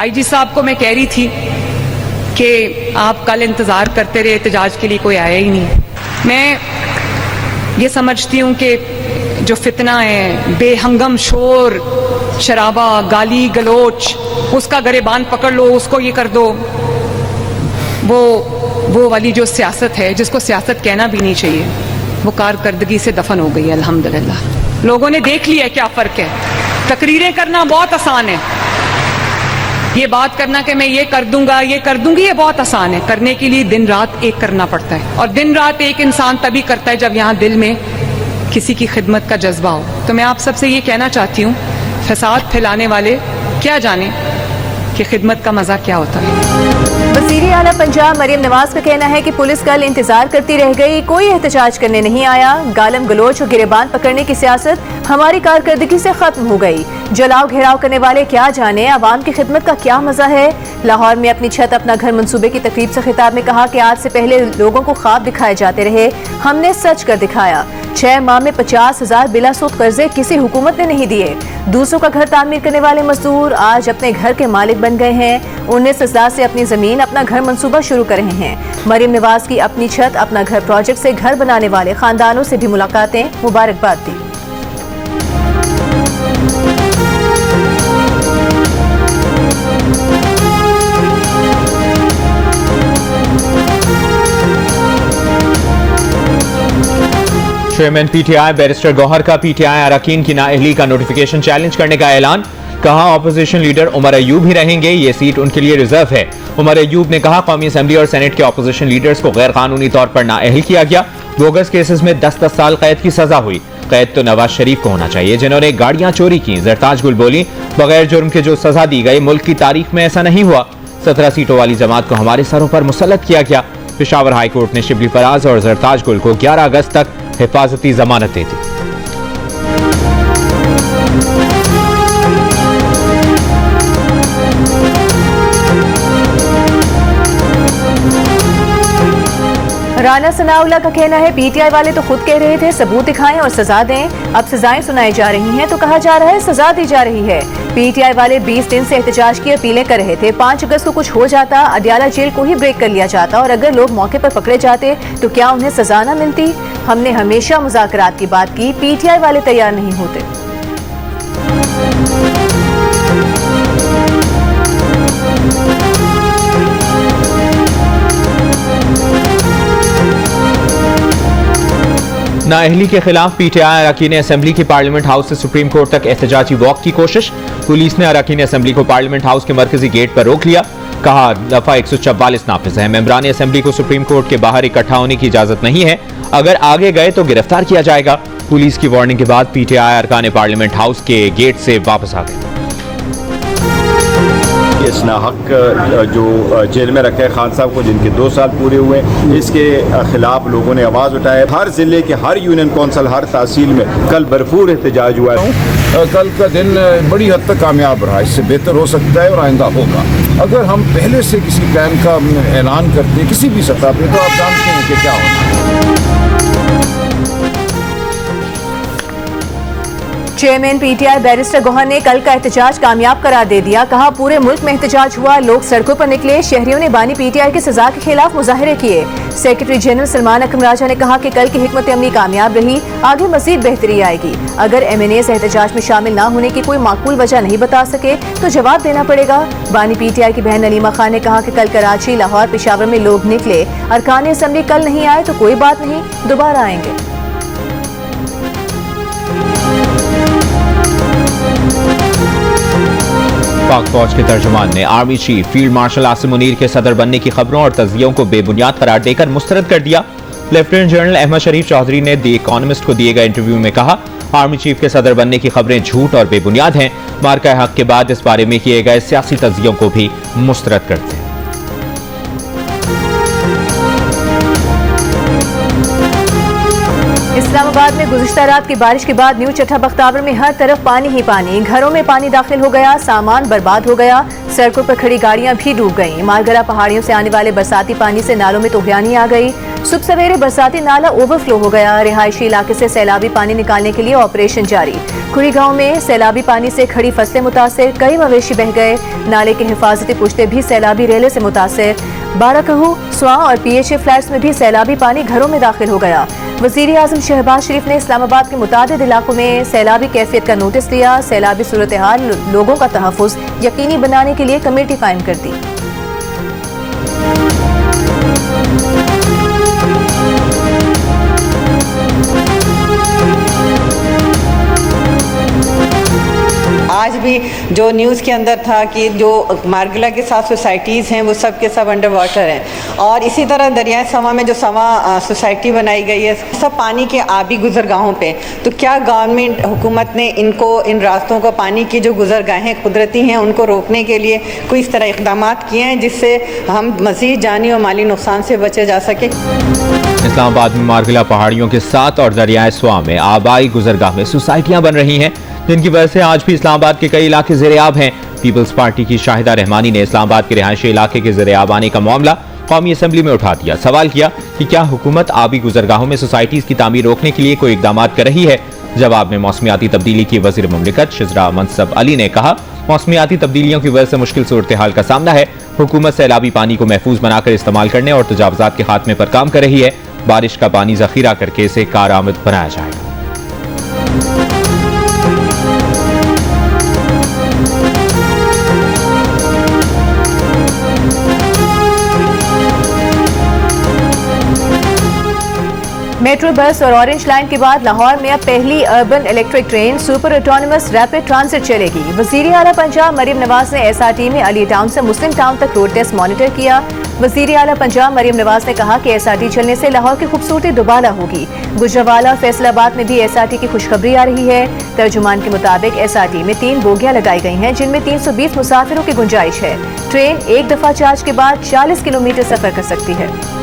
IG साहब को मैं कह रही थी कि आप कल इंतज़ार करते रहे, एहतजाज के लिए कोई आया ही नहीं। मैं ये समझती हूँ कि जो फितना है, बेहंगम शोर शराबा, गाली गलोच, उसका गरेबान पकड़ लो, उसको ये कर दो, वो वाली जो सियासत है, जिसको सियासत कहना भी नहीं चाहिए, वो कारकर्दगी से दफन हो गई है अल्हम्दुलिल्लाह। लोगों ने देख लिया क्या फ़र्क है। तकरीरें करना बहुत आसान है, ये बात करना कि मैं ये कर दूंगा, ये कर दूंगी, ये बहुत आसान है। करने के लिए दिन रात एक करना पड़ता है, और दिन रात एक इंसान तभी करता है जब यहाँ दिल में किसी की खिदमत का जज्बा हो। तो मैं आप सबसे ये कहना चाहती हूँ, फसाद फैलाने वाले क्या जाने कि खिदमत का मजा क्या होता है। वज़ीर आला पंजाब मरियम नवाज का कहना है कि पुलिस कल इंतजार करती रह गई, कोई एहतजाज करने नहीं आया। गालम गलोच और गिरेबान पकड़ने की सियासत हमारी कारकर्दगी से खत्म हो गई। जलाओ घेराव करने वाले क्या जाने आवाम की खिदमत का क्या मजा है। लाहौर में अपनी छत अपना घर मंसूबे की तकरीब से खिताब में कहा कि आज से पहले लोगों को ख्वाब दिखाए जाते रहे, हमने सच कर दिखाया। 6 माह में 50,000 बिला सूद कर्जे किसी हुकूमत ने नहीं दिए। दूसरों का घर तामीर करने वाले मजदूर आज अपने घर के मालिक बन गए हैं। 19,000 से अपनी जमीन अपना घर मंसूबा शुरू कर रहे हैं। मरियम नवाज की अपनी छत अपना घर प्रोजेक्ट से घर बनाने वाले खानदानों से भी मुलाकातें, मुबारकबाद दी। चेयरमैन पीटीआई बैरिस्टर गौहर का पीटीआई अरकान की नाअहली का नोटिफिकेशन चैलेंज करने का ऐलान। कहा ऑपोजिशन लीडर उमर अयूब ही रहेंगे, ये सीट उनके लिए रिजर्व है। उमर अयूब ने कहा कौमी असम्बली और सेनेट के ऑपोजिशन लीडर्स को गैर कानूनी तौर पर नाअहल किया गया। बोगस केसेस में 10-10 साल कैद की सजा हुई। कैद तो नवाज शरीफ को होना चाहिए जिन्होंने गाड़ियां चोरी की। जरताज गुल बोली बगैर जुर्म के जो सजा दी गई, मुल्क की तारीख में ऐसा नहीं हुआ। 17 सीटों वाली जमात को हमारे सरों पर मुसल्लत किया गया। पेशावर हाई कोर्ट ने शिबली फराज और जरताज गुल को 11 अगस्त तक हिफाजती जमानत दे दी। राना सनाउल्लाह का कहना है पीटीआई वाले तो खुद कह रहे थे सबूत दिखाएं और सजा दें, अब सजाएं सुनाई जा रही हैं तो कहा जा रहा है सजा दी जा रही है। पीटीआई वाले 20 दिन से एहतजाज की अपीलें कर रहे थे। 5 अगस्त को कुछ हो जाता, अडयाला जेल को ही ब्रेक कर लिया जाता और अगर लोग मौके पर पकड़े जाते तो क्या उन्हें सजा न मिलती। हमने हमेशा मुज़ाकरात की बात की, पीटीआई वाले तैयार नहीं होते। नाअहली के खिलाफ पीटीआई अरकान असेंबली की पार्लियामेंट हाउस से सुप्रीम कोर्ट तक एहतजाजी वॉक की कोशिश। पुलिस ने अरकान असेंबली को पार्लियामेंट हाउस के मरकजी गेट पर रोक लिया। कहा दफा 144 नाफिज है। मेंबरान असेंबली को सुप्रीम कोर्ट के बाहर इकट्ठा होने की इजाजत नहीं है, अगर आगे गए तो गिरफ्तार किया जाएगा। पुलिस की वार्निंग के बाद पीटीआई अरकान पार्लियामेंट हाउस के गेट से वापस आ गए। इस नाहक जो जेल में रखे खान साहब को जिनके 2 साल पूरे हुए, इसके खिलाफ लोगों ने आवाज़ उठाए। हर जिले के हर यूनियन कौंसिल, हर तहसील में कल भरपूर एहतजाज हुआ है। कल का दिन बड़ी हद तक कामयाब रहा, इससे बेहतर हो सकता है और आइंदा होगा। अगर हम पहले से किसी प्लान का ऐलान करते किसी भी सतह पे तो आप जानते हैं कि क्या होना। चेयरमैन पीटीआई बैरिस्टर गौहर ने कल का एहतजाज कामयाब करार दे दिया। कहा पूरे मुल्क में एहतजाज हुआ, लोग सड़कों पर निकले, शहरियों ने बानी पीटीआई की सजा के खिलाफ मुजाहरे किए। सेक्रेटरी जनरल सलमान अकरम राजा ने कहा कि कल की हिकमत अमली कामयाब रही, आगे मजीद बेहतरी आएगी। अगर MNAs एहतजाज में शामिल न होने की कोई माकूल वजह नहीं बता सके तो जवाब देना पड़ेगा। बानी पीटीआई की बहन नलीमा खान ने कहा कि कल कराची, लाहौर, पेशावर में लोग निकले, अरकान असेंबली कल नहीं आए तो कोई बात नहीं, दोबारा आएंगे। पाक फौज के तर्जुमान ने army chief field marshal Asim Munir के सदर बनने की खबरों और तज़कियों को बेबुनियाद करार देकर मुस्तरद कर दिया। लेफ्टिनेंट जनरल अहमद शरीफ चौधरी ने द इकोनॉमिस्ट को दिए गए इंटरव्यू में कहा आर्मी चीफ के सदर बनने की खबरें झूठ और बेबुनियाद हैं। मार्का हक के बाद इस बारे में किए गए सियासी तज़कियों को भी मुस्तरद करते हैं। इस्लामाबाद में गुज़िश्ता रात की बारिश के बाद न्यू चट्टा बख्तावर में हर तरफ पानी ही पानी, घरों में पानी दाखिल हो गया, सामान बर्बाद हो गया, सड़कों पर खड़ी गाड़ियां भी डूब गईं। मालगरा पहाड़ियों से आने वाले बरसाती पानी से नालों में तूफानी आ गई। सुबह सवेरे बरसाती नाला ओवरफ्लो हो गया। रिहायशी इलाके से सैलाबी पानी निकालने के लिए ऑपरेशन जारी। खुरी गांव में सैलाबी पानी से खड़ी फसलें मुतासिर, कई मवेशी बह गए। नाले के हिफाजती पुश्ते भी सैलाबी रेले से मुतासिर। बाराकहू, स्वां और पीएचए फ्लैट्स में भी सैलाबी पानी घरों में दाखिल हो गया। वजीर आजम शहबाज शरीफ ने इस्लामाबाद के मुतादिद इलाकों में सैलाबी कैफियत का नोटिस लिया। सैलाबी सूरत हाल लोगों का तहफ़्फ़ुज़ यकीनी बनाने के लिए कमेटी कायम कर दी। आज भी जो न्यूज़ के अंदर था कि जो मारगिला के साथ सोसाइटीज़ हैं वो सब के सब अंडर वाटर हैं, और इसी तरह दरिया सवा में जो सवा सोसाइटी बनाई गई है सब पानी के आबी गुजरगाहों पे। तो क्या गवर्नमेंट हुकूमत ने इनको, इन रास्तों को, पानी की जो गुजरगाहें कुदरती हैं उनको रोकने के लिए कोई इस तरह इक़दाम किए हैं जिससे हम मज़ीद जानी और माली नुकसान से बचे जा सके? इस्लामाबाद में मारगिला पहाड़ियों के साथ और दरियाए स्वां में आबाई गुजरगाह में सोसाइटियां बन रही हैं, जिनकी वजह से आज भी इस्लामाबाद के कई इलाके ज़ेर-ए-आब हैं। पीपल्स पार्टी की शाहिदा रहमानी ने इस्लामाबाद के रिहायशी इलाके के ज़ेर-ए-आब आने का मामला कौमी असम्बली में उठा दिया। सवाल किया कि क्या हुकूमत आबी गुजरगाहों में सोसाइटीज की तामीर रोकने के लिए कोई इकदाम कर रही है। जवाब में मौसमियाती तब्दीली की वज़ीर मुमलिकत शिजरा मनसब अली ने कहा, मौसमियाती तब्दीलियों की वजह से मुश्किल सूरत हाल का सामना है। हुकूमत सैलाबी पानी को महफूज बनाकर इस्तेमाल करने और तजावुज़ात के खात्मे पर काम कर रही है। बारिश का पानी जखीरा करके इसे कारआमद बनाया जाएगा। मेट्रो बस और ऑरेंज लाइन के बाद लाहौर में अब पहली urban electric train super autonomous rapid transit चलेगी। वज़ीर आला पंजाब मरियम नवाज ने एसआरटी में अली टाउन से मुस्लिम टाउन तक रोड टेस्ट मॉनिटर किया। वज़ीर आला पंजाब मरियम नवाज ने कहा कि एसआरटी चलने से लाहौर की खूबसूरती दुबाला होगी। गुजरावाला और फैसलाबाद में भी एसआरटी की खुशखबरी आ रही है। तर्जुमान के मुताबिक एसआरटी में 3 बोगियां लगाई गई हैं, जिनमें 320 मुसाफिरों की गुंजाइश है। ट्रेन एक दफा चार्ज के बाद 40 किलोमीटर सफर कर सकती है।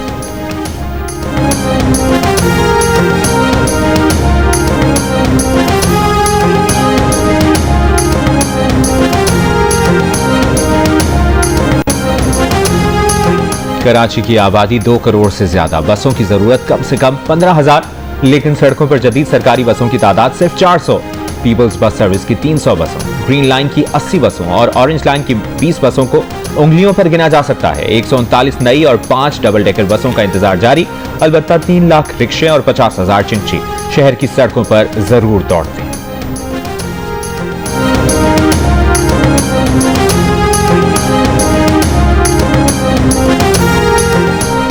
कराची की आबादी 2 करोड़ से ज्यादा, बसों की जरूरत कम से कम 15,000, लेकिन सड़कों पर जदीद सरकारी बसों की तादाद सिर्फ 400। पीपल्स बस सर्विस की 300 बसों, ग्रीन लाइन की 80 बसों और ऑरेंज लाइन की 20 बसों को उंगलियों पर गिना जा सकता है। 139 नई और 5 डबल डेकर बसों का इंतजार जारी। अलबत्ता 3 लाख रिक्शे और 50,000 चिंची शहर की सड़कों पर जरूर दौड़ते हैं।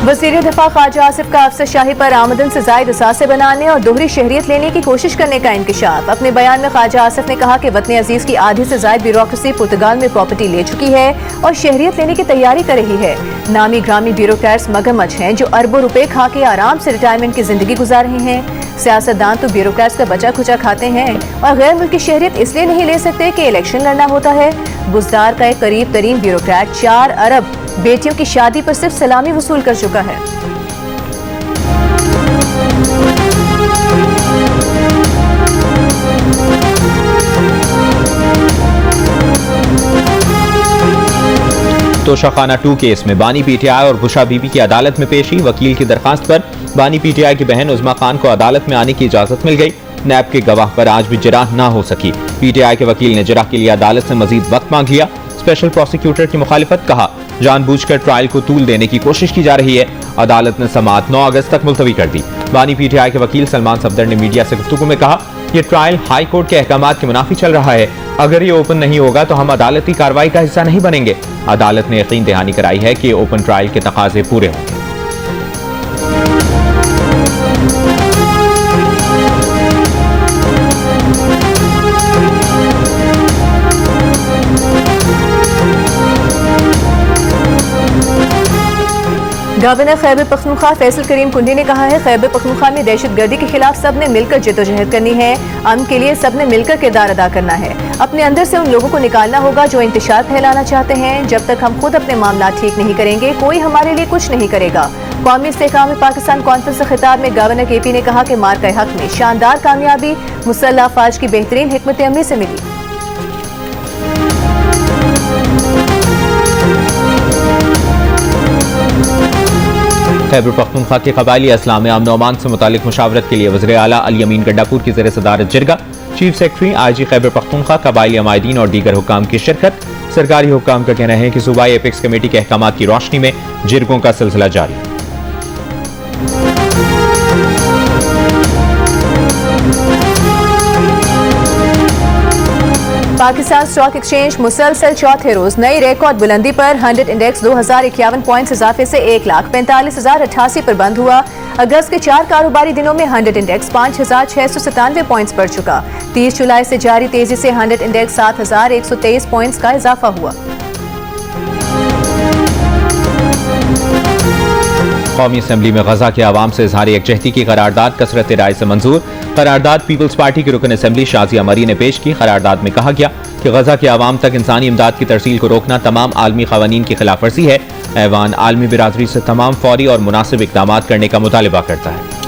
वज़ीर दिफा ख्वाजा आसिफ का अफसरशाही पर आमदन से जायद असासे बनाने और दोहरी शहरियत लेने की कोशिश करने का इंकशाफ। अपने बयान में ख्वाजा आसिफ ने कहा कि वतन अजीज की आधी से जायद ब्यूरोक्रेसी पुर्तगाल में प्रॉपर्टी ले चुकी है और शहरियत लेने की तैयारी कर रही है। नामी ग्रामी ब्यूरोक्रेट्स मगरमच्छ हैं जो अरबों रुपए खा के आराम से रिटायरमेंट की जिंदगी गुजार रहे हैं। सियासतदान तो ब्यूरोक्रेट्स का बचा खुचा खाते हैं और गैर मुल्की शहरियत इसलिए नहीं ले सकते कि इलेक्शन लड़ना होता है। बुजदार का एक करीब तरीन ब्यूरोक्रेट 4 अरब बेटियों की शादी पर सिर्फ सलामी वसूल कर चुका है। तोशाखाना 2 केस में बानी पीटीआई और बुशा बीबी की अदालत में पेशी। वकील की दरखास्त पर बानी पीटीआई की बहन उज़मा खान को अदालत में आने की इजाजत मिल गई। नैब के गवाह पर आज भी जिराह ना हो सकी। पीटीआई के वकील ने जिराह के लिए अदालत से मजीद वक्त मांग लिया। स्पेशल प्रोसिक्यूटर की मुखालिफत, कहा जानबूझकर ट्रायल को तूल देने की कोशिश की जा रही है। अदालत ने समाअत 9 अगस्त तक मुलतवी कर दी। बानी पीटीआई के वकील सलमान सफदर ने मीडिया से गुफ्तगू में कहा, ये ट्रायल हाई कोर्ट के अहकामात के मुनाफी चल रहा है। अगर ये ओपन नहीं होगा तो हम अदालती कार्रवाई का हिस्सा नहीं बनेंगे। अदालत ने यकीन दहानी कराई है कि ओपन ट्रायल के तकाजे पूरे होंगे। गवर्नर खैबर पख्तूनख्वा फैसल करीम कुंडी ने कहा है, खैबर पख्तूनख्वा में दहशतगर्दी के खिलाफ सब ने मिलकर जद्दोजहद करनी है। अमन के लिए सब ने मिलकर किरदार अदा करना है। अपने अंदर से उन लोगों को निकालना होगा जो इंतशार फैलाना चाहते हैं। जब तक हम खुद अपने मामला ठीक नहीं करेंगे, कोई हमारे लिए कुछ नहीं करेगा। कौमी इस्तेहकाम पाकिस्तान कॉन्फ्रेंस से खिताब में गवर्नर केपी ने कहा कि मार्का हक में शानदार कामयाबी मुसल्लह अफवाज की बेहतरीन हिकमत अमली से मिली। खैबर पख्तूनख्वा के कबायली असला में अमन अमान से मुतालिक मुशावरत के लिए वज़ीर आला अली अमीन गंडापुर की ज़ेर सदारत jirga, chief secretary IG Khyber Pakhtunkhwa, कबायली अमायदीन और दीगर हुक्काम की शिरकत। सरकारी हुक्काम का कहना है कि सूबाई एपेक्स कमेटी के अहकाम की रोशनी में जिरगों का सिलसिला जारी। पाकिस्तान स्टॉक एक्सचेंज मुसलसल चौथे रोज नई रिकॉर्ड बुलंदी पर 100 इंडेक्स 2051 पॉइंट्स इजाफे से 1,45,088 पर बंद हुआ। अगस्त के 4 कारोबारी दिनों में 100 इंडेक्स 5,697 पॉइंट्स पर चुका। 30 जुलाई से जारी तेजी से 100 इंडेक्स 7,123 पॉइंट्स का इजाफा हुआ। कौमी असम्बली में गजा के अवाम से इजहार यकजहती की करारदाद कसरत राय से मंजूर। करारदाद पीपल्स पार्टी के रुकन असम्बली शाजिया मरी ने पेश की। करारदाद में कहा गया कि गजा के अवाम तक इंसानी इमदाद की तरसील को रोकना तमाम आलमी क़वानीन की खिलाफ वर्जी है। ऐवान आलमी बिरादरी से तमाम फौरी और मुनासिब इक़दाम करने का मुतालबा करता है।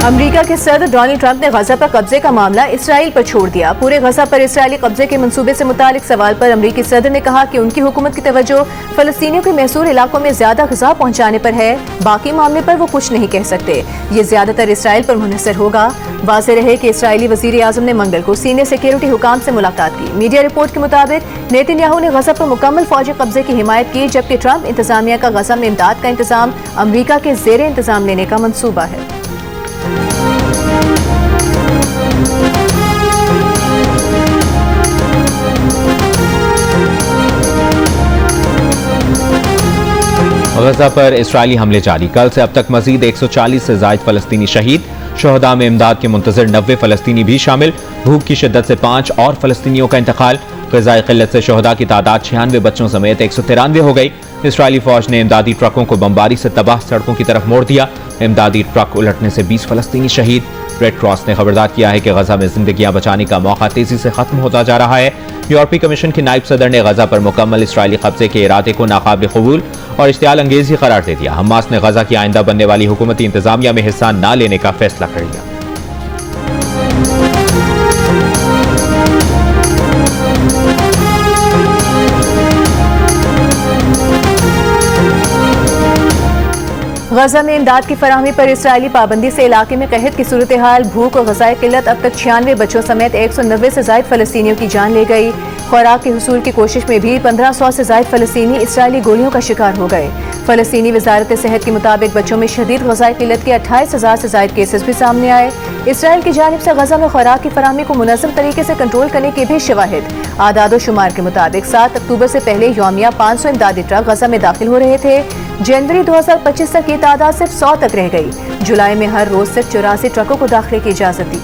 अमेरिका के सदर डोनाल्ड ट्रंप ने गजा पर कब्जे का मामला इसराइल पर छोड़ दिया। पूरे गजा पर इसराइली कब्जे के मंसूबे से मुतालिक सवाल पर अमेरिकी सदर ने कहा कि उनकी हुकूमत की तवज्जो फलस्तीनियों के महसूर इलाकों में ज्यादा गजा पहुंचाने पर है, बाकी मामले पर वो कुछ नहीं कह सकते। ये ज्यादातर इसराइल पर मुनहसर होगा। वाज़ेह रहे कि इसराइली वज़ीर आज़म ने मंगल को सीनियर सिक्योरिटी हुकाम से मुलाकात की। मीडिया रिपोर्ट के मुताबिक नेतन्याहू ने गजा पर मुकम्मल फौजी कब्जे की हिमायत की, जबकि ट्रंप इंतजामिया का गजा में इमदाद का इंतजाम अमेरिका के ज़ेर इंतजाम लेने का मंसूबा है। गजा पर इसराइली हमले जारी। कल से अब तक मजीद 140 से जायद फलस्तीनी शहीद। शोहदा में इमदाद के मुंतजर 90 फलस्तीनी भी शामिल। भूख की शिद्दत से 5 और फलस्तीनियों का इंतकाल। ग़िज़ाई क़िल्लत से शोहदा की तादाद 96 बच्चों समेत 193 हो गई। इसराइली फौज ने इमदादी ट्रकों को बमबारी से तबाह सड़कों की तरफ मोड़ दिया। इमदादी ट्रक उलटने से 20 फलस्तीनी शहीद। रेड क्रॉस ने खबरदार किया है कि गजा में जिंदगियां बचाने का मौका तेजी से खत्म होता जा रहा है। यूरोपीय कमीशन के नायब सदर ने गजा पर मुकम्मल इसराइली कब्जे के इरादे को नाकाबिल कबूल और इश्तियाल अंगेजी करार दे दिया। हमास ने गजा की आइंदा बनने वाली हुकूमती इंतजामिया में हिस्सा न लेने का फैसला कर लिया। गजा में इमदाद की फराहमी पर इसराइली पाबंदी से इलाके में कहत की सूरत हाल। भूख और ग़िज़ाई किल्लत अब तक 96 बच्चों समेत 190 से ज़ायद फलस्तीनियों की जान ले गई। खुराक के हुसूल की कोशिश में भी 1500 से ज़ायद फलस्तीनी इसराइली गोलियों का शिकार हो गए। फलस्तीनी वजारत सेहत के मुताबिक बच्चों में शदीद ग़िज़ाई किल्लत के 28,000 से ज़ायद केसेस भी सामने आए। इसराइल की जानिब से गजा में खुराक की फराहमी को मुनज़्ज़म तरीके से कंट्रोल करने के भी शवाहिद। आदाद शुमार के मुताबिक 7 अक्टूबर से पहले यौमिया 500 इमदादी ट्रक गजा में दाखिल हो रहे थे। जनवरी 2025 तक ये तादाद सिर्फ 100 तक रह गई। जुलाई में हर रोज सिर्फ 84 ट्रकों को दाखिले की इजाजत दी।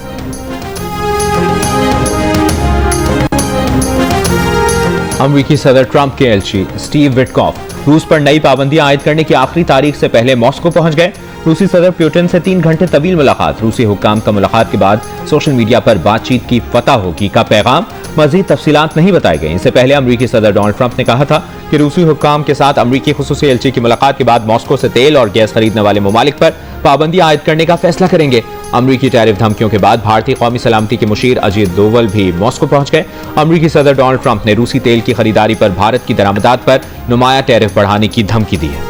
अमेरिकी सदर ट्रंप के एलची स्टीव विटकॉफ रूस पर नई पाबंदियां आयद करने की आखिरी तारीख से पहले मॉस्को पहुंच गए। रूसी सदर पुतिन से 3 घंटे तवील मुलाकात। रूसी हुक्काम का मुलाकात के बाद सोशल मीडिया पर बातचीत की फतह होगी का पैगाम। मजीद तफसीलात नहीं बताई गई। इससे पहले अमेरिकी सदर डोनाल्ड ट्रंप ने कहा था कि रूसी हुक्काम के साथ अमेरिकी खुसूसी एलची की मुलाकात के बाद मॉस्को से तेल और गैस खरीदने वाले ममालिक पर पाबंदियां आयद करने का फैसला करेंगे। अमेरिकी टैरिफ धमकियों के बाद भारतीय कौमी सलामती के मुशीर अजीत दोवल भी मॉस्को पहुंच गए। अमेरिकी सदर डोनाल्ड ट्रंप ने रूसी तेल की खरीदारी पर भारत की दरामदात पर नुमाया टैरिफ बढ़ाने की धमकी दी है।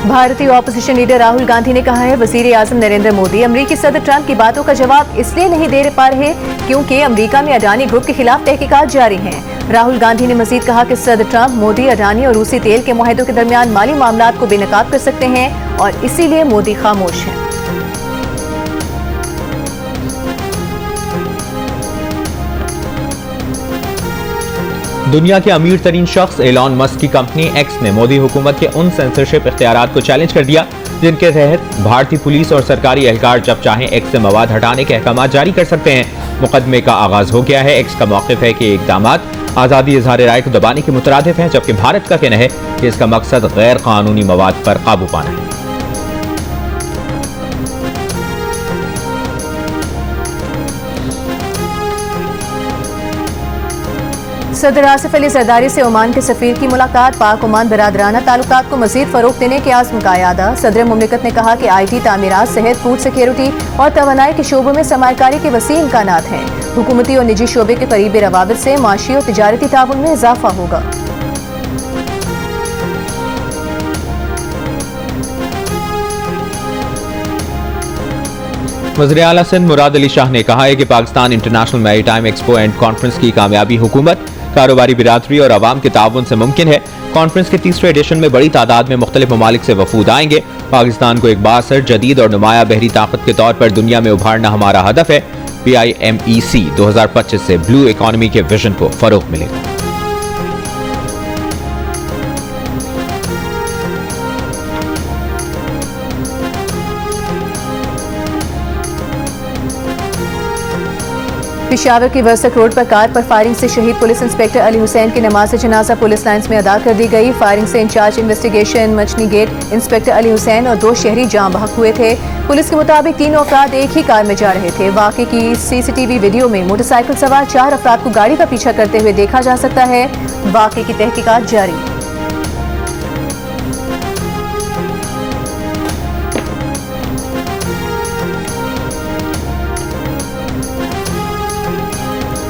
भारतीय ऑपोजिशन लीडर राहुल गांधी ने कहा है वजीर आजम नरेंद्र मोदी अमेरिकी सदर ट्रंप की बातों का जवाब इसलिए नहीं दे पा रहे क्योंकि अमेरिका में अडानी ग्रुप के खिलाफ तहकीकात जारी हैं। राहुल गांधी ने मजीद कहा कि सदर ट्रंप मोदी, अडानी और रूसी तेल के मुआहदों के दरमियान माली मामलात को बेनकाब कर सकते हैं और इसीलिए मोदी खामोश हैं। दुनिया के अमीर तरीन शख्स एलॉन मस्क की कंपनी एक्स ने मोदी हुकूमत के उन सेंसरशिप इख्तियारात को चैलेंज कर दिया जिनके तहत भारतीय पुलिस और सरकारी एहलकार जब चाहें एक्स से मवाद हटाने के अहकाम जारी कर सकते हैं। मुकदमे का आगाज हो गया है। एक्स का मौक़िफ़ है कि इक़दाम आज़ादी इज़हार राय को दबाने के मुतरादिफ हैं, जबकि भारत का कहना है कि इसका मकसद गैर कानूनी मवाद पर काबू पाना है। सदर आसिफ अली जरदारी से ओमान के सफीर की मुलाकात। पाक ओमान बरादराना ताल्लुकात को मजीद फरोग देने के आज़म का यादा। सदर मुमलिकत ने कहा कि IT, तामीरात, सेहत, फूड सिक्योरिटी और तवानाई के शोबों में सरमायाकारी के वसी इम्कानात हैं। हुकूमती और निजी शोबे के करीबी रवाबित से माशी और तिजारती ताउन में इजाफा होगा। वज़ीर आला सिंध मुराद अली शाह ने कहा है कि Pakistan international maritime expo and conference की कामयाबी हुकूमत, कारोबारी बिरादरी और आवाम के ताउन से मुमकिन है। कॉन्फ्रेंस के तीसरे एडिशन में बड़ी तादाद में मुख्तलिफ ममालिक से वफूद आएंगे। पाकिस्तान को एक बासर, जदीद और नुमाया बहरी ताकत के तौर पर दुनिया में उभारना हमारा हदफ है। PIMEC 2025 से ब्लू इकॉनमी के विजन को फरोग मिलेगा। पेशावर की वर्सक रोड पर कार पर फायरिंग से शहीद पुलिस इंस्पेक्टर अली हुसैन की नमाज जनाजा पुलिस लाइन्स में अदा कर दी गई। फायरिंग से incharge investigation Machni gate inspector Ali Hussain और 2 शहरी जाँ बहक हुए थे। पुलिस के मुताबिक 3 अफराद एक ही कार में जा रहे थे। वाक़े की CCTV वीडियो में मोटरसाइकिल सवार 4 अफराद को गाड़ी का पीछा करते हुए देखा जा सकता है। वाक़े की तहकीकात जारी।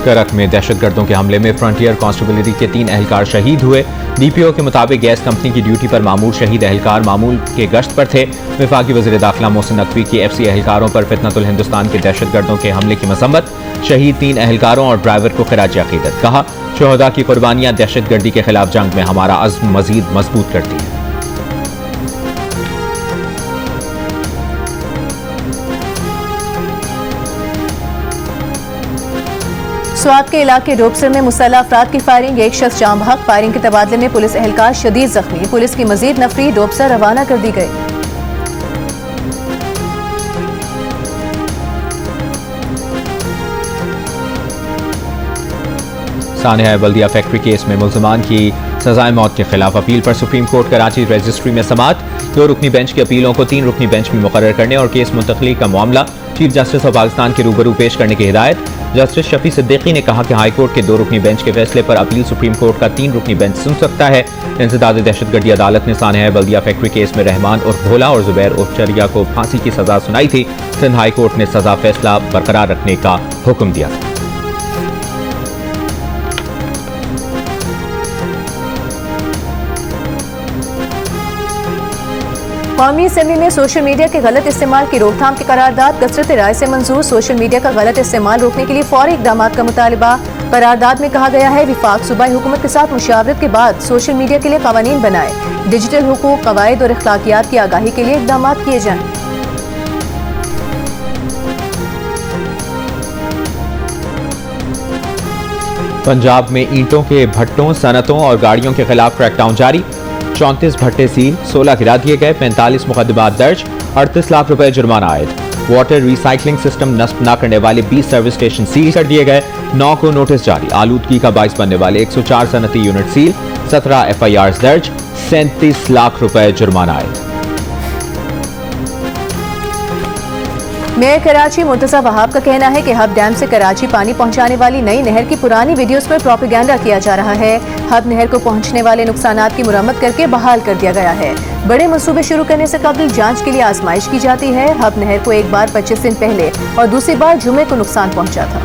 करक में दहशतगर्दों के हमले में फ्रंटियर कांस्टेबलरी के 3 एहलकार शहीद हुए। DPO के मुताबिक गैस कंपनी की ड्यूटी पर मामूल शहीद एहलकार मामूल के गश्त पर थे। वफाकी वज़ीर दाखिला मोहसिन नकवी की FC एहलकारों पर फितनतुल हिंदुस्तान के दहशतगर्दों के हमले की मसम्मत। शहीद 3 एहलकारों और ड्राइवर को खिराज अकीदत। कहा, शहदा की कुर्बानियां दहशतगर्दी के खिलाफ जंग में हमारा अज़्म मजीद मजबूत करती है। स्वात के इलाके डोबसर में मुसल्लह अफराद की फायरिंग, एक शख्स जाँ बहक। फायरिंग के तबादले में पुलिस एहलकार शदीद जख्मी। पुलिस की मजीद नफरी डोबसर रवाना कर दी गई। सानिया बल्दिया फैक्ट्री केस में मुल्ज़मान की सजाए मौत के खिलाफ अपील पर सुप्रीम कोर्ट कराची रजिस्ट्री में समाअत। 2 रुकनी बेंच की अपीलों को 3 रुकनी बेंच में मुकर्रर करने और केस मुंतकली का मामला चीफ जस्टिस ऑफ पाकिस्तान के रूबरू पेश करने की हिदायत। जस्टिस शफी सिद्दीकी ने कहा कि हाई कोर्ट के 2 रुकनी बेंच के फैसले पर अपील सुप्रीम कोर्ट का 3 रुकनी बेंच सुन सकता है। इंसदाद दहशतगर्दी अदालत ने सानिया बल्दिया फैक्ट्री केस में रहमान उर्फ भोला और जुबैर उर्फ चरिया को फांसी की सजा सुनाई थी। सिंध हाई कोर्ट ने सजा फैसला बरकरार रखने का हुक्म दिया था। कौमी असेंबली में सोशल मीडिया के गलत इस्तेमाल की रोकथाम की करारदाद कसरत राय से मंजूर। सोशल मीडिया का गलत इस्तेमाल रोकने के लिए फौरी इकदाम का मुतालबा। करारदाद में कहा गया है विफाक सूबाई हुकूमत के साथ मुशावरत के बाद सोशल मीडिया के लिए कवानीन बनाए, डिजिटल हुकूक, कवायद और अखलाकियात की आगाही के लिए इकदाम किए जाएं। पंजाब में ईंटों के भट्टों, सनतों और गाड़ियों के खिलाफ क्रैकडाउन जारी। 34 भट्टे सील, 16 गिरा दिए गए, 45 मुकदमात दर्ज, 38 लाख रुपए जुर्माना आयद। वाटर रिसाइकलिंग सिस्टम नस्ब न करने वाले 20 सर्विस स्टेशन सील कर दिए गए, 9 को नोटिस जारी। आलूदगी का बाइस बनने वाले 104 सनती यूनिट सील, 17 FIRs दर्ज, 37 लाख रुपए जुर्माना आयद। मेयर कराची मुर्तजा वहाब का कहना है कि हब डैम से कराची पानी पहुंचाने वाली नई नहर की पुरानी वीडियोस पर प्रोपेगेंडा किया जा रहा है। हब नहर को पहुंचने वाले नुकसानात की मुरम्मत करके बहाल कर दिया गया है। बड़े मंसूबे शुरू करने से कबल जांच के लिए आजमाइश की जाती है। हब नहर को एक बार 25 दिन पहले और दूसरी बार जुमे को नुकसान पहुंचा था।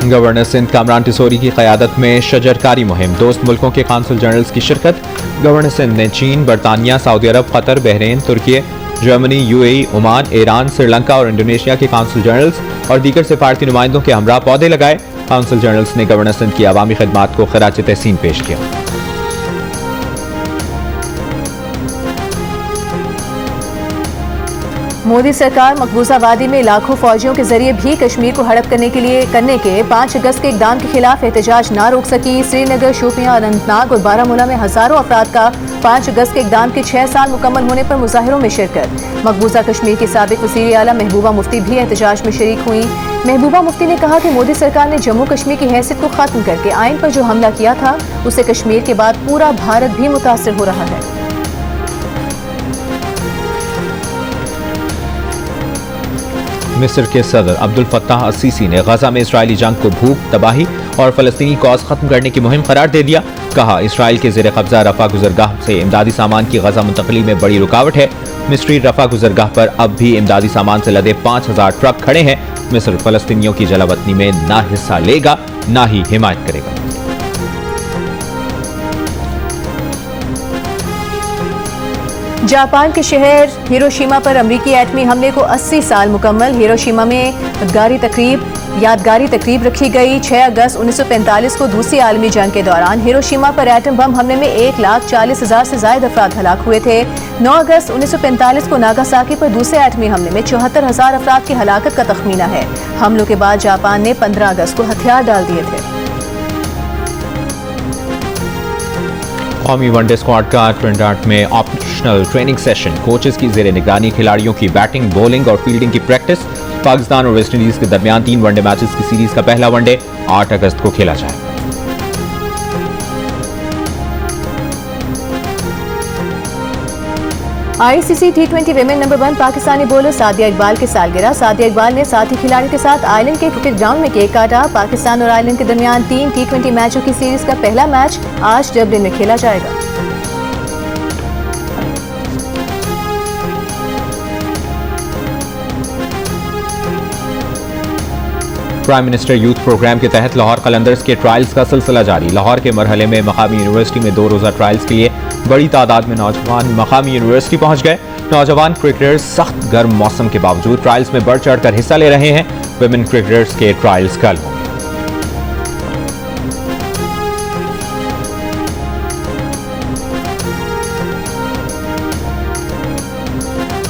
गवर्नर सिंध कामरान टिसोरी की क़यादत में शजरकारी मुहिम, दोस्त मुल्कों के काउंसिल जनरल्स की शिरकत। गवर्नर सिंध ने चीन, बरतानिया, सऊदी अरब, कतर, बहरीन, तुर्की, Germany, UAE, Oman, Iran, Sri Lanka और इंडोनेशिया के काउंसिल जनरल्स और दीगर सिफारती नुमाइंदों के हमरा पौधे लगाए। काउंसिल जनरल्स ने गवर्नर सिंध की अवामी खिदमात को खराज तहसीन पेश किया। मोदी सरकार मकबूजा वादी में लाखों फौजियों के जरिए भी कश्मीर को हड़प करने के 5 अगस्त के इकदाम के खिलाफ एहतजाज न रोक सकी। श्रीनगर, शोपियां, अनंतनाग और बारामूला में हजारों अफराद का 5 अगस्त के इकदाम के 6 साल मुकम्मल होने पर मुजाहिरों में शिरकत। मकबूजा कश्मीर की साबिक वज़ीर आला महबूबा मुफ्ती भी एहतजाज में शरीक हुई। महबूबा मुफ्ती ने कहा कि मोदी सरकार ने जम्मू कश्मीर की हैसियत को खत्म करके आइन पर जो हमला किया था उससे कश्मीर के बाद पूरा भारत भी मुतासिर हो रहा है। मिस्र के सदर अब्दुल फत्ताह अस्सीसी ने गजा में इजरायली जंग को भूख, तबाही और फलस्तीनी कॉज खत्म करने की मुहिम करार दे दिया। कहा, इसराइल के जेर कब्जा रफा गुजरगाह से इमदादी सामान की गजा मुंतकली में बड़ी रुकावट है। मिस्री रफा गुजरगाह पर अब भी इमदादी सामान से लदे 5000 ट्रक खड़े हैं। मिस्र फलस्तीनियों की जलावतनी में ना हिस्सा लेगा, ना ही हिमायत करेगा। जापान के शहर हिरोशिमा पर अमरीकी एटमी हमले को 80 साल मुकम्मल। हिरोशिमा में यादगारी तकरीब रखी गई। 6 अगस्त 1945 को दूसरी आलमी जंग के दौरान हिरोशिमा पर एटम बम हमले में 1,40,000 से ज्यादा अफराद हलाक हुए थे। 9 अगस्त 1945 को नागासाकी पर दूसरे एटमी हमले में 74,000 अफराद की हलाकत का तखमीना है। हमलों के बाद जापान ने 15 अगस्त को हथियार डाल दिए थे। कौमी वनडे स्क्वाड का ट्रिनिडाद में ऑपरेशनल ट्रेनिंग सेशन, कोचेस की जेर निगरानी खिलाड़ियों की बैटिंग, बॉलिंग और फील्डिंग की प्रैक्टिस। पाकिस्तान और वेस्ट इंडीज के दरमियान 3 वनडे मैचेस की सीरीज का पहला वनडे 8 अगस्त को खेला जाएगा। ICC T20 women number 1 Pakistani bowler Sadia Iqbal की सालगिरह। सादिया इकबाल ने साथी खिलाड़ियों के साथ आयरलैंड के क्रिकेट ग्राउंड में केक काटा। पाकिस्तान और आयरलैंड के दरमियान 3 T20 मैचों की सीरीज का पहला मैच आज डबलिन में खेला जाएगा। प्राइम मिनिस्टर यूथ प्रोग्राम के तहत लाहौर कलंदर्स के ट्रायल्स का सिलसिला जारी। लाहौर के मरहले में मकामी यूनिवर्सिटी में 2 रोजा ट्रायल्स के लिए बड़ी तादाद में नौजवान मकामी यूनिवर्सिटी पहुंच गए। नौजवान क्रिकेटर्स सख्त गर्म मौसम के बावजूद ट्रायल्स में बढ़ चढ़कर हिस्सा ले रहे हैं। विमेन क्रिकेटर्स के ट्रायल्स कल होंगे।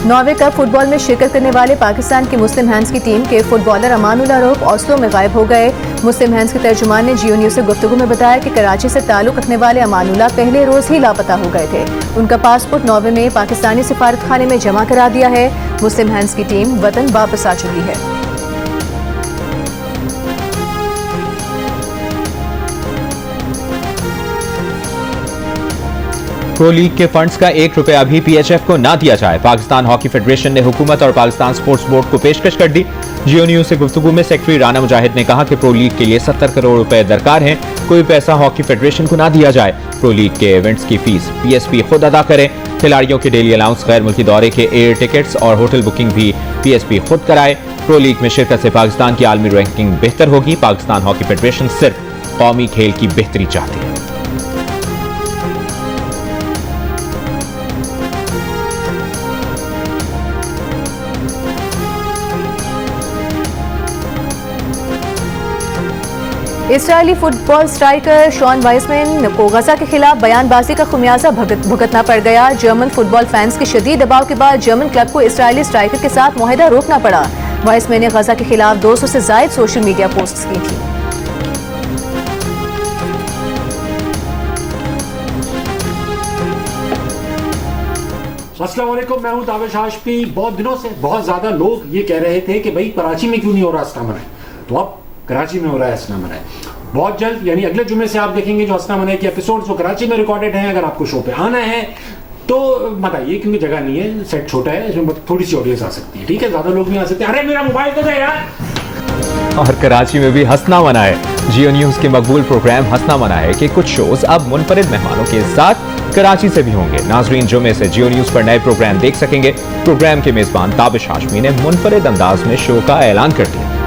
नॉर्वे कप फुटबॉल में शिरकत करने वाले पाकिस्तान की मुस्लिम हैंड्स की टीम के फुटबॉलर अमानुल्लाह रऊफ ओस्लो में गायब हो गए। मुस्लिम हैंड्स के तर्जुमान ने जियो न्यूज से गुफ्तगू में बताया कि कराची से ताल्लुक रखने वाले अमानुल्लाह पहले रोज ही लापता हो गए थे। उनका पासपोर्ट नॉर्वे में पाकिस्तानी सिफारतखाने में जमा करा दिया है। मुस्लिम हैंड्स की टीम वतन वापस आ चुकी है। प्रो लीग के फंड्स का 1 रुपया भी PHF को ना दिया जाए। पाकिस्तान हॉकी फेडरेशन ने हुकूमत और पाकिस्तान स्पोर्ट्स बोर्ड को पेशकश कर दी। जियो न्यूज से गुफ्तगू में सेक्रेटरी राना मुजाहिद ने कहा कि प्रो लीग के लिए 70 करोड़ रुपए दरकार हैं। कोई पैसा हॉकी फेडरेशन को ना दिया जाए। प्रो लीग के इवेंट्स की फीस PSP खुद अदा करें। खिलाड़ियों के डेली अलाउंस, गैर मुल्की दौरे के एयर टिकट्स और होटल बुकिंग भी PSP खुद कराए। प्रो लीग में शिरकत से पाकिस्तान की आलमी रैंकिंग बेहतर होगी। पाकिस्तान हॉकी फेडरेशन सिर्फ कौमी खेल की बेहतरी चाहती है। इस्राएली फुटबॉल स्ट्राइकर शॉन वाइसमैन को गजा के खिलाफ बयानबाजी का खुमियाजा भुगतना पड़ गया। जर्मन फुटबॉल फैंस के शदीद दबाव के बाद जर्मन क्लब को इस्राएली स्ट्राइकर के साथ मुआहदा रोकना पड़ा। वाइसमैन ने गजा के खिलाफ 200 से ज्यादा सोशल मीडिया पोस्ट्स की थी। अस्सलाम वालेकुम, मैं हूं दावेश हाशमी। बहुत दिनों से बहुत ज्यादा लोग ये कह रहे थे कि भाई कराची में क्यों नहीं हो रहा हसना मनाए, तो अब कराची में हो रहा है हसना मनाए। बहुत जल्द यानी अगले जुम्मे से आप देखेंगे जो हसना मनाए के एपिसोड जो कराची में रिकॉर्डेड हैं। अगर आपको शो पे आना है तो मत आइए, क्योंकि जगह नहीं है, सेट छोटा है, इसमें थोड़ी सी ऑडियंस आ सकती है। ठीक है, ज्यादा लोग नहीं आ सकते। अरे मेरा मोबाइल तो दे यार। और कराची में भी हंसना मनाए। जियो न्यूज के मकबूल प्रोग्राम हंसना मनाए के कुछ शोज अब मुनफरिद मेहमानों के साथ कराची से भी होंगे। नाजरीन जुमे से जियो न्यूज पर नए प्रोग्राम देख सकेंगे। प्रोग्राम के मेजबान ताबिश हाशमी ने मुनफरिद अंदाज में शो का ऐलान कर दिया।